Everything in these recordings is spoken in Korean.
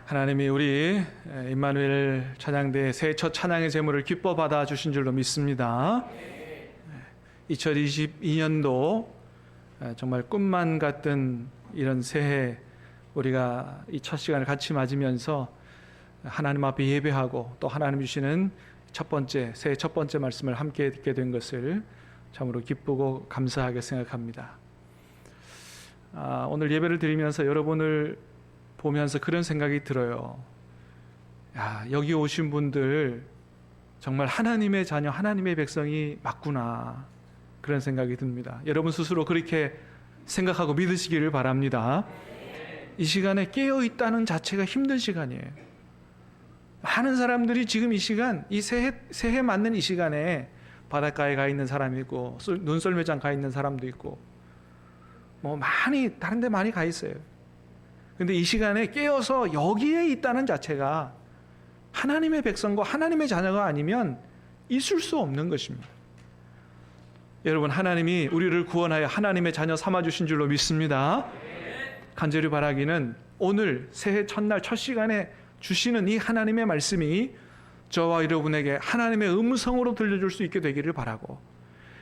하나님이 우리 임마누엘 찬양대 새해 첫 찬양의 제물을 기뻐 받아 주신 줄로 믿습니다. 2022년도 정말 꿈만 같은 이런 새해, 우리가 이 첫 시간을 같이 맞으면서 하나님 앞에 예배하고 또 하나님 주시는 새해 첫 번째 말씀을 함께 듣게 된 것을 참으로 기쁘고 감사하게 생각합니다. 오늘 예배를 드리면서 여러분을 보면서 그런 생각이 들어요. 여기 오신 분들 정말 하나님의 자녀, 하나님의 백성이 맞구나, 그런 생각이 듭니다. 여러분 스스로 그렇게 생각하고 믿으시기를 바랍니다. 이 시간에 깨어 있다는 자체가 힘든 시간이에요. 많은 사람들이 지금 이 시간, 이 새해 맞는 이 시간에 바닷가에 가 있는 사람이 있고, 눈썰매장 가 있는 사람도 있고, 다른 데 많이 가 있어요. 근데 이 시간에 깨어서 여기에 있다는 자체가 하나님의 백성과 하나님의 자녀가 아니면 있을 수 없는 것입니다. 여러분, 하나님이 우리를 구원하여 하나님의 자녀 삼아주신 줄로 믿습니다. 간절히 바라기는 오늘 새해 첫날 첫 시간에 주시는 이 하나님의 말씀이 저와 여러분에게 하나님의 음성으로 들려줄 수 있게 되기를 바라고,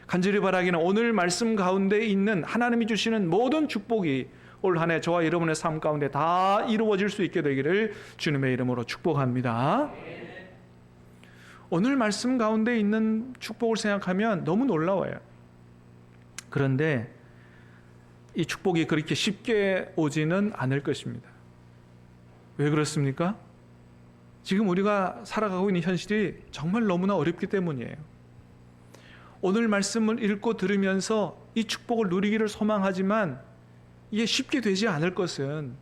간절히 바라기는 오늘 말씀 가운데 있는 하나님이 주시는 모든 축복이 올 한 해 저와 여러분의 삶 가운데 다 이루어질 수 있게 되기를 주님의 이름으로 축복합니다. 오늘 말씀 가운데 있는 축복을 생각하면 너무 놀라워요. 그런데 이 축복이 그렇게 쉽게 오지는 않을 것입니다. 왜 그렇습니까? 지금 우리가 살아가고 있는 현실이 정말 너무나 어렵기 때문이에요. 오늘 말씀을 읽고 들으면서 이 축복을 누리기를 소망하지만 이게 쉽게 되지 않을 것은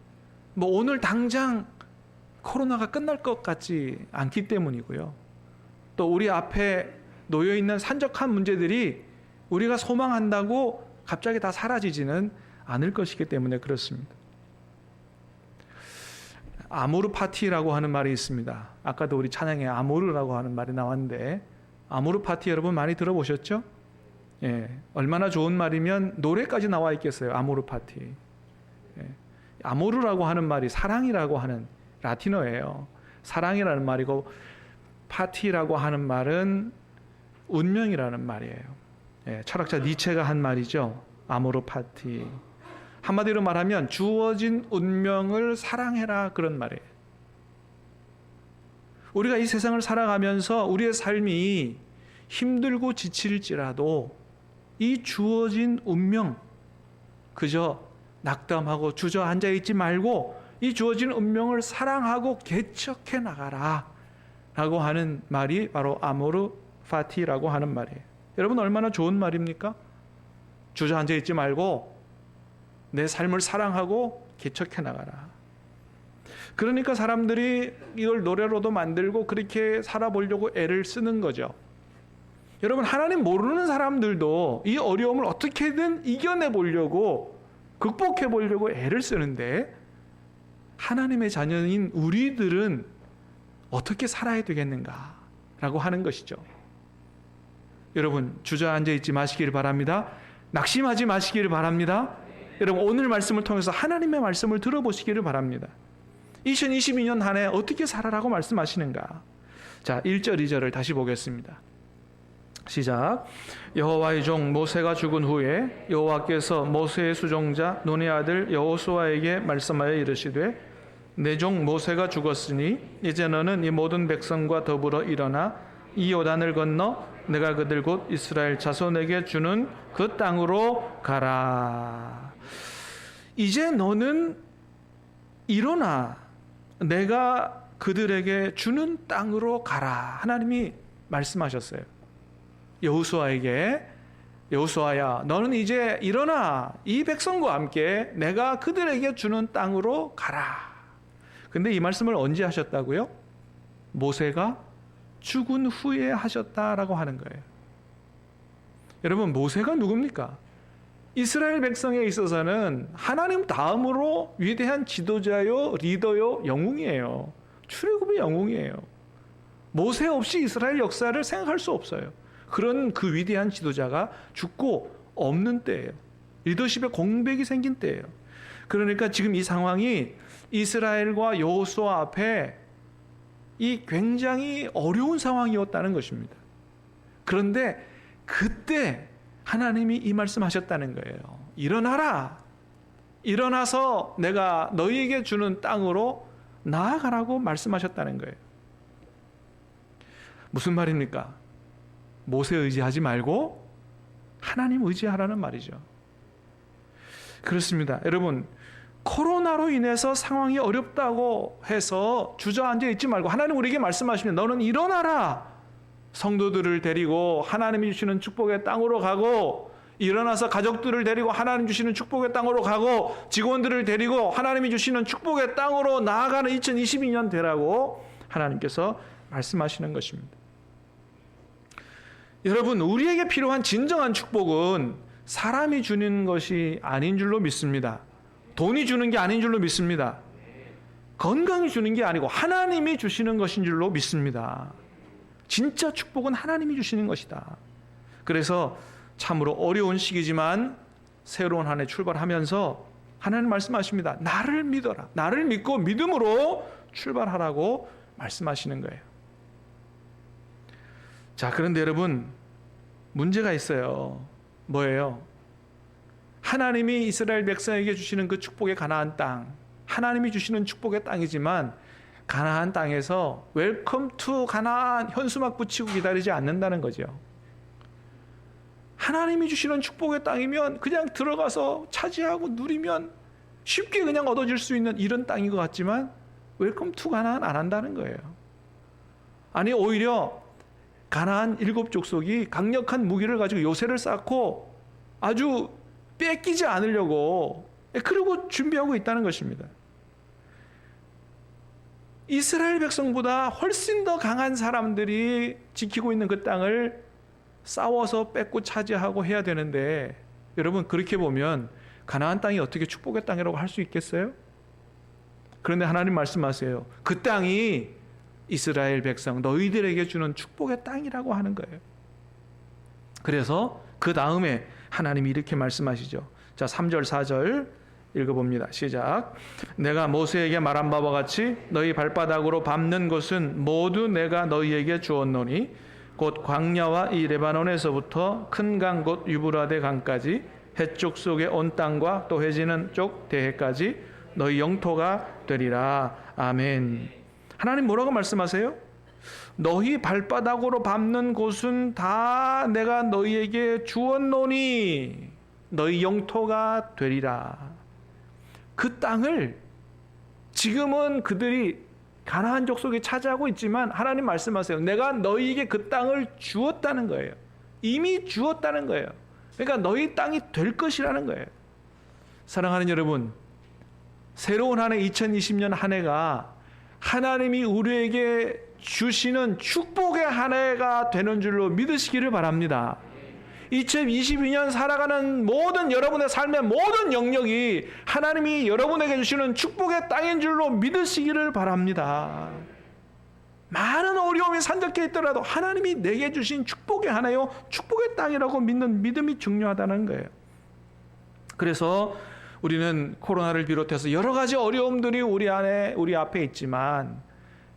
오늘 당장 코로나가 끝날 것 같지 않기 때문이고요. 또 우리 앞에 놓여 있는 산적한 문제들이 우리가 소망한다고 갑자기 다 사라지지는 않을 것이기 때문에 그렇습니다. 아모르 파티라고 하는 말이 있습니다. 아까도 우리 찬양에 아모르라고 하는 말이 나왔는데, 아모르 파티 여러분 많이 들어보셨죠? 얼마나 좋은 말이면 노래까지 나와 있겠어요. 아모르 파티. 아모르라고 하는 말이 사랑이라고 하는 라틴어예요. 사랑이라는 말이고, 파티라고 하는 말은 운명이라는 말이에요. 철학자 니체가 한 말이죠. 아모르 파티. 한마디로 말하면 주어진 운명을 사랑해라, 그런 말이에요. 우리가 이 세상을 살아가면서 우리의 삶이 힘들고 지칠지라도 이 주어진 운명, 그저 낙담하고 주저앉아 있지 말고 이 주어진 운명을 사랑하고 개척해 나가라 라고 하는 말이 바로 아모르 파티라고 하는 말이에요. 여러분, 얼마나 좋은 말입니까? 주저앉아 있지 말고 내 삶을 사랑하고 개척해 나가라. 그러니까 사람들이 이걸 노래로도 만들고 그렇게 살아보려고 애를 쓰는 거죠. 여러분, 하나님 모르는 사람들도 이 어려움을 어떻게든 이겨내 보려고, 극복해 보려고 애를 쓰는데, 하나님의 자녀인 우리들은 어떻게 살아야 되겠는가 라고 하는 것이죠. 여러분, 주저앉아 있지 마시기를 바랍니다. 낙심하지 마시기를 바랍니다. 여러분, 오늘 말씀을 통해서 하나님의 말씀을 들어보시기를 바랍니다. 2022년 한 해 어떻게 살아라고 말씀하시는가? 자, 1절 2절을 다시 보겠습니다. 시작. 여호와의 종 모세가 죽은 후에 여호와께서 모세의 수종자 눈의 아들 여호수아에게 말씀하여 이르시되, 내 종 모세가 죽었으니 이제 너는 이 모든 백성과 더불어 일어나 이 요단을 건너 내가 그들 곧 이스라엘 자손에게 주는 그 땅으로 가라. 이제 너는 일어나 내가 그들에게 주는 땅으로 가라. 하나님이 말씀하셨어요. 여호수아에게, 여호수아야, 너는 이제 일어나 이 백성과 함께 내가 그들에게 주는 땅으로 가라. 근데 이 말씀을 언제 하셨다고요? 모세가 죽은 후에 하셨다라고 하는 거예요. 여러분, 모세가 누굽니까? 이스라엘 백성에 있어서는 하나님 다음으로 위대한 지도자요, 리더요, 영웅이에요. 출애굽의 영웅이에요. 모세 없이 이스라엘 역사를 생각할 수 없어요. 그런 그 위대한 지도자가 죽고 없는 때예요. 리더십에 공백이 생긴 때예요. 그러니까 지금 이 상황이 이스라엘과 여호수아 앞에 이 굉장히 어려운 상황이었다는 것입니다. 그런데 그때 하나님이 이 말씀하셨다는 거예요. 일어나라. 일어나서 내가 너희에게 주는 땅으로 나아가라고 말씀하셨다는 거예요. 무슨 말입니까? 모세 의지하지 말고 하나님 의지하라는 말이죠. 그렇습니다. 여러분, 코로나로 인해서 상황이 어렵다고 해서 주저앉아 있지 말고 하나님 우리에게 말씀하시면 너는 일어나라. 성도들을 데리고 하나님이 주시는 축복의 땅으로 가고, 일어나서 가족들을 데리고 하나님 주시는 축복의 땅으로 가고, 직원들을 데리고 하나님이 주시는 축복의 땅으로 나아가는 2022년 되라고 하나님께서 말씀하시는 것입니다. 여러분, 우리에게 필요한 진정한 축복은 사람이 주는 것이 아닌 줄로 믿습니다. 돈이 주는 게 아닌 줄로 믿습니다. 건강이 주는 게 아니고 하나님이 주시는 것인 줄로 믿습니다. 진짜 축복은 하나님이 주시는 것이다. 그래서 참으로 어려운 시기지만 새로운 한 해 출발하면서 하나님 말씀하십니다. 나를 믿어라. 나를 믿고 믿음으로 출발하라고 말씀하시는 거예요. 자, 그런데 여러분, 문제가 있어요. 뭐예요? 하나님이 이스라엘 백성에게 주시는 그 축복의 가나안 땅, 하나님이 주시는 축복의 땅이지만 가나안 땅에서 웰컴 투 가나안 현수막 붙이고 기다리지 않는다는 거죠. 하나님이 주시는 축복의 땅이면 그냥 들어가서 차지하고 누리면 쉽게 그냥 얻어질 수 있는 이런 땅인 것 같지만 웰컴 투 가나안 안 한다는 거예요. 아니, 오히려 가나안 7족속이 강력한 무기를 가지고 요새를 쌓고 아주 뺏기지 않으려고 그러고 준비하고 있다는 것입니다. 이스라엘 백성보다 훨씬 더 강한 사람들이 지키고 있는 그 땅을 싸워서 뺏고 차지하고 해야 되는데, 여러분, 그렇게 보면 가나안 땅이 어떻게 축복의 땅이라고 할 수 있겠어요? 그런데 하나님 말씀하세요. 그 땅이 이스라엘 백성 너희들에게 주는 축복의 땅이라고 하는 거예요. 그래서 그 다음에 하나님이 이렇게 말씀하시죠. 자, 3절 4절 읽어봅니다. 시작. 내가 모세에게 말한 바와 같이 너희 발바닥으로 밟는 곳은 모두 내가 너희에게 주었노니 곧 광야와 이 레바논에서부터 큰 강 곧 유브라데 강까지 해쪽 속의 온 땅과 또 해지는 쪽 대해까지 너희 영토가 되리라. 아멘. 하나님 뭐라고 말씀하세요? 너희 발바닥으로 밟는 곳은 다 내가 너희에게 주었노니 너희 영토가 되리라. 그 땅을 지금은 그들이 가나안 족속이 차지하고 있지만 하나님 말씀하세요. 내가 너희에게 그 땅을 주었다는 거예요. 이미 주었다는 거예요. 그러니까 너희 땅이 될 것이라는 거예요. 사랑하는 여러분, 새로운 한 해 2020년 한 해가 하나님이 우리에게 주시는 축복의 한 해가 되는 줄로 믿으시기를 바랍니다. 2022년 살아가는 모든 여러분의 삶의 모든 영역이 하나님이 여러분에게 주시는 축복의 땅인 줄로 믿으시기를 바랍니다. 많은 어려움이 산적해 있더라도 하나님이 내게 주신 축복의 하나요, 축복의 땅이라고 믿는 믿음이 중요하다는 거예요. 그래서 우리는 코로나를 비롯해서 여러 가지 어려움들이 우리 앞에 있지만,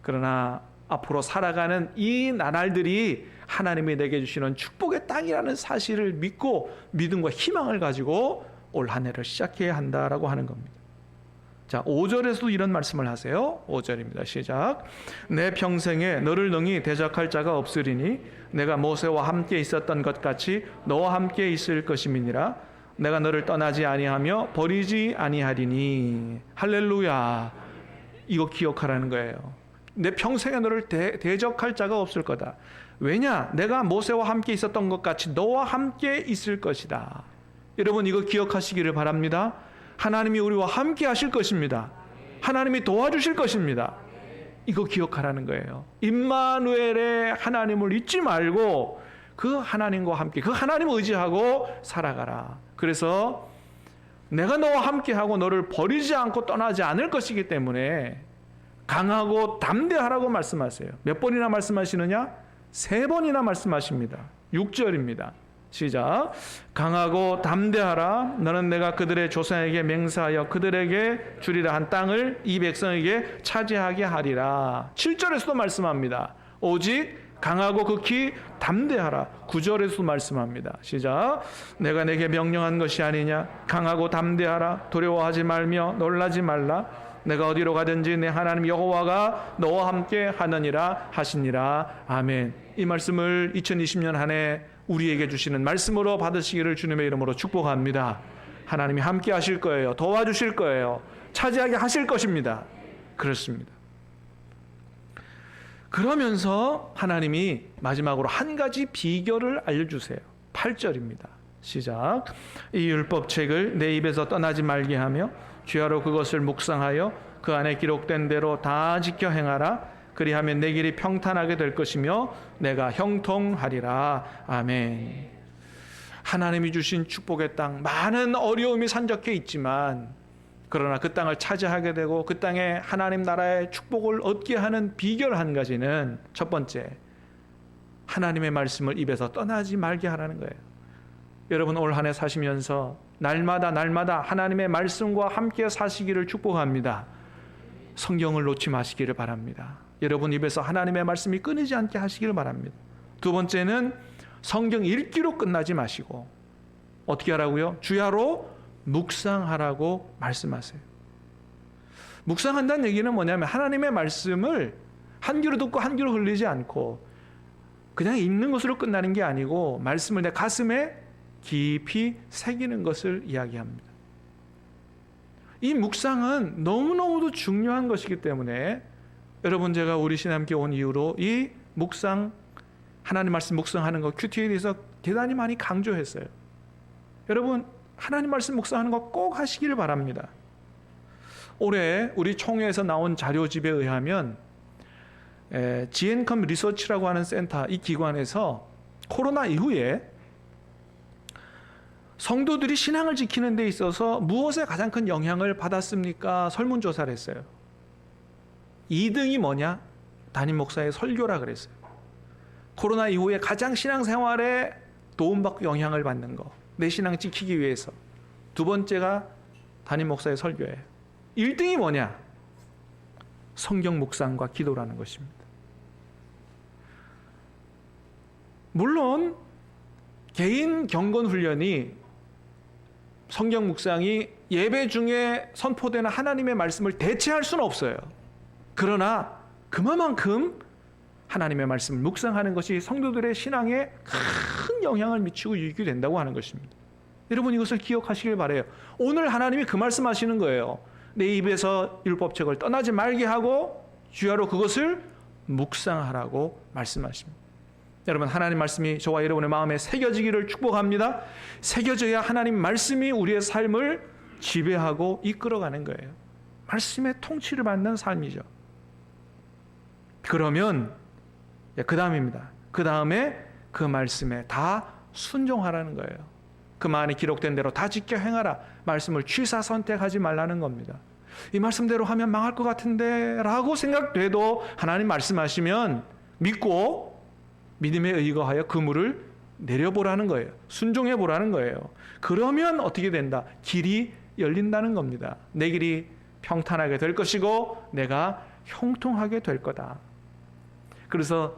그러나 앞으로 살아가는 이 나날들이 하나님이 내게 주시는 축복의 땅이라는 사실을 믿고 믿음과 희망을 가지고 올 한 해를 시작해야 한다라고 하는 겁니다. 자, 5절에서도 이런 말씀을 하세요. 5절입니다. 시작. 내 평생에 너를 능히 대적할 자가 없으리니 내가 모세와 함께 있었던 것 같이 너와 함께 있을 것임이니라. 내가 너를 떠나지 아니하며 버리지 아니하리니. 할렐루야. 이거 기억하라는 거예요. 내 평생에 너를 대적할 자가 없을 거다. 왜냐? 내가 모세와 함께 있었던 것 같이 너와 함께 있을 것이다. 여러분, 이거 기억하시기를 바랍니다. 하나님이 우리와 함께 하실 것입니다. 하나님이 도와주실 것입니다. 이거 기억하라는 거예요. 임마누엘의 하나님을 잊지 말고 그 하나님과 함께, 그 하나님을 의지하고 살아가라. 그래서 내가 너와 함께하고 너를 버리지 않고 떠나지 않을 것이기 때문에 강하고 담대하라고 말씀하세요. 몇 번이나 말씀하시느냐? 3번이나 말씀하십니다. 6절입니다. 시작. 강하고 담대하라. 너는 내가 그들의 조상에게 맹세하여 그들에게 주리라 한 땅을 이 백성에게 차지하게 하리라. 7절에서도 말씀합니다. 오직 강하고 극히 담대하라. 9절에서도 말씀합니다. 시작. 내가 내게 명령한 것이 아니냐. 강하고 담대하라. 두려워하지 말며 놀라지 말라. 내가 어디로 가든지 내 하나님 여호와가 너와 함께 하느니라 하시니라. 아멘. 이 말씀을 2020년 한 해 우리에게 주시는 말씀으로 받으시기를 주님의 이름으로 축복합니다. 하나님이 함께 하실 거예요. 도와주실 거예요. 차지하게 하실 것입니다. 그렇습니다. 그러면서 하나님이 마지막으로 한 가지 비결을 알려주세요. 8절입니다. 시작. 이 율법책을 내 입에서 떠나지 말게 하며 주야로 그것을 묵상하여 그 안에 기록된 대로 다 지켜 행하라. 그리하면 내 길이 평탄하게 될 것이며 내가 형통하리라. 아멘. 하나님이 주신 축복의 땅, 많은 어려움이 산적해 있지만 그러나 그 땅을 차지하게 되고 그 땅에 하나님 나라의 축복을 얻게 하는 비결 한 가지는 첫 번째, 하나님의 말씀을 입에서 떠나지 말게 하라는 거예요. 여러분 올 한 해 사시면서 날마다 하나님의 말씀과 함께 사시기를 축복합니다. 성경을 놓지 마시기를 바랍니다. 여러분 입에서 하나님의 말씀이 끊이지 않게 하시기를 바랍니다. 두 번째는 성경 읽기로 끝나지 마시고 어떻게 하라고요? 주야로 묵상하라고 말씀하세요. 묵상한다는 얘기는 뭐냐면 하나님의 말씀을 한 귀로 듣고 한 귀로 흘리지 않고 그냥 읽는 것으로 끝나는 게 아니고 말씀을 내 가슴에 깊이 새기는 것을 이야기합니다. 이 묵상은 너무너무도 중요한 것이기 때문에 여러분 제가 우리 신함께 온 이후로 이 묵상, 하나님 말씀 묵상하는 거 큐티에 대해서 대단히 많이 강조했어요. 여러분 하나님 말씀 묵상하는 거 꼭 하시기를 바랍니다. 올해 우리 총회에서 나온 자료집에 의하면 지앤컴 리서치라고 하는 센터, 이 기관에서 코로나 이후에 성도들이 신앙을 지키는 데 있어서 무엇에 가장 큰 영향을 받았습니까? 설문조사를 했어요. 2등이 뭐냐? 담임 목사의 설교라 그랬어요. 코로나 이후에 가장 신앙생활에 도움받고 영향을 받는 거, 내 신앙 지키기 위해서. 두 번째가 담임 목사의 설교예요. 1등이 뭐냐? 성경 묵상과 기도라는 것입니다. 물론 개인 경건 훈련이, 성경 묵상이 예배 중에 선포되는 하나님의 말씀을 대체할 수는 없어요. 그러나 그만큼 하나님의 말씀을 묵상하는 것이 성도들의 신앙에 큰 영향을 미치고 유익이 된다고 하는 것입니다. 여러분 이것을 기억하시길 바라요. 오늘 하나님이 그 말씀하시는 거예요. 내 입에서 율법책을 떠나지 말게 하고 주야로 그것을 묵상하라고 말씀하십니다. 여러분 하나님 말씀이 저와 여러분의 마음에 새겨지기를 축복합니다. 새겨져야 하나님 말씀이 우리의 삶을 지배하고 이끌어가는 거예요. 말씀의 통치를 받는 삶이죠. 그러면 그 다음입니다. 그 다음에 그 말씀에 다 순종하라는 거예요. 그 안에 기록된 대로 다 지켜 행하라. 말씀을 취사 선택하지 말라는 겁니다. 이 말씀대로 하면 망할 것 같은데 라고 생각돼도 하나님 말씀하시면 믿고 믿음에 의거하여 그물을 내려보라는 거예요. 순종해 보라는 거예요. 그러면 어떻게 된다? 길이 열린다는 겁니다. 내 길이 평탄하게 될 것이고 내가 형통하게 될 거다. 그래서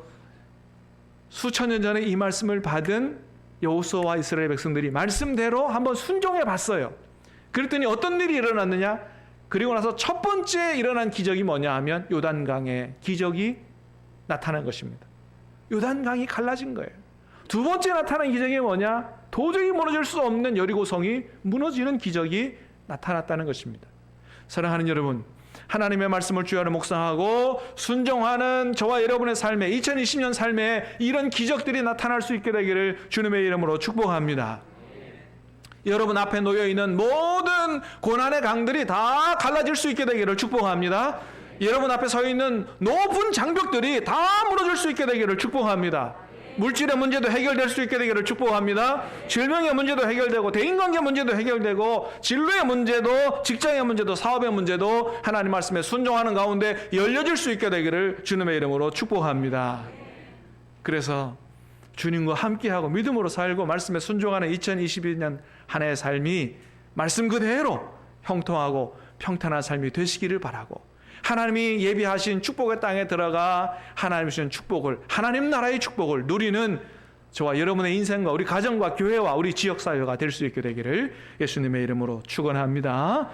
수천 년 전에 이 말씀을 받은 여호수아와 이스라엘 백성들이 말씀대로 한번 순종해 봤어요. 그랬더니 어떤 일이 일어났느냐? 그리고 나서 첫 번째 일어난 기적이 뭐냐 하면 요단강에 기적이 나타난 것입니다. 요단강이 갈라진 거예요. 두 번째 나타난 기적이 뭐냐? 도저히 무너질 수 없는 여리고성이 무너지는 기적이 나타났다는 것입니다. 사랑하는 여러분, 하나님의 말씀을 주야로 묵상하고 순종하는 저와 여러분의 삶에 2020년 삶에 이런 기적들이 나타날 수 있게 되기를 주님의 이름으로 축복합니다. 여러분 앞에 놓여있는 모든 고난의 강들이 다 갈라질 수 있게 되기를 축복합니다. 여러분 앞에 서 있는 높은 장벽들이 다 무너질 수 있게 되기를 축복합니다. 물질의 문제도 해결될 수 있게 되기를 축복합니다. 질병의 문제도 해결되고 대인관계 문제도 해결되고 진로의 문제도 직장의 문제도 사업의 문제도 하나님 말씀에 순종하는 가운데 열려질 수 있게 되기를 주님의 이름으로 축복합니다. 그래서 주님과 함께하고 믿음으로 살고 말씀에 순종하는 2022년 한 해의 삶이 말씀 그대로 형통하고 평탄한 삶이 되시기를 바라고, 하나님이 예비하신 축복의 땅에 들어가 하나님 주신 축복을, 하나님 나라의 축복을 누리는 저와 여러분의 인생과 우리 가정과 교회와 우리 지역사회가 될 수 있게 되기를 예수님의 이름으로 축원합니다.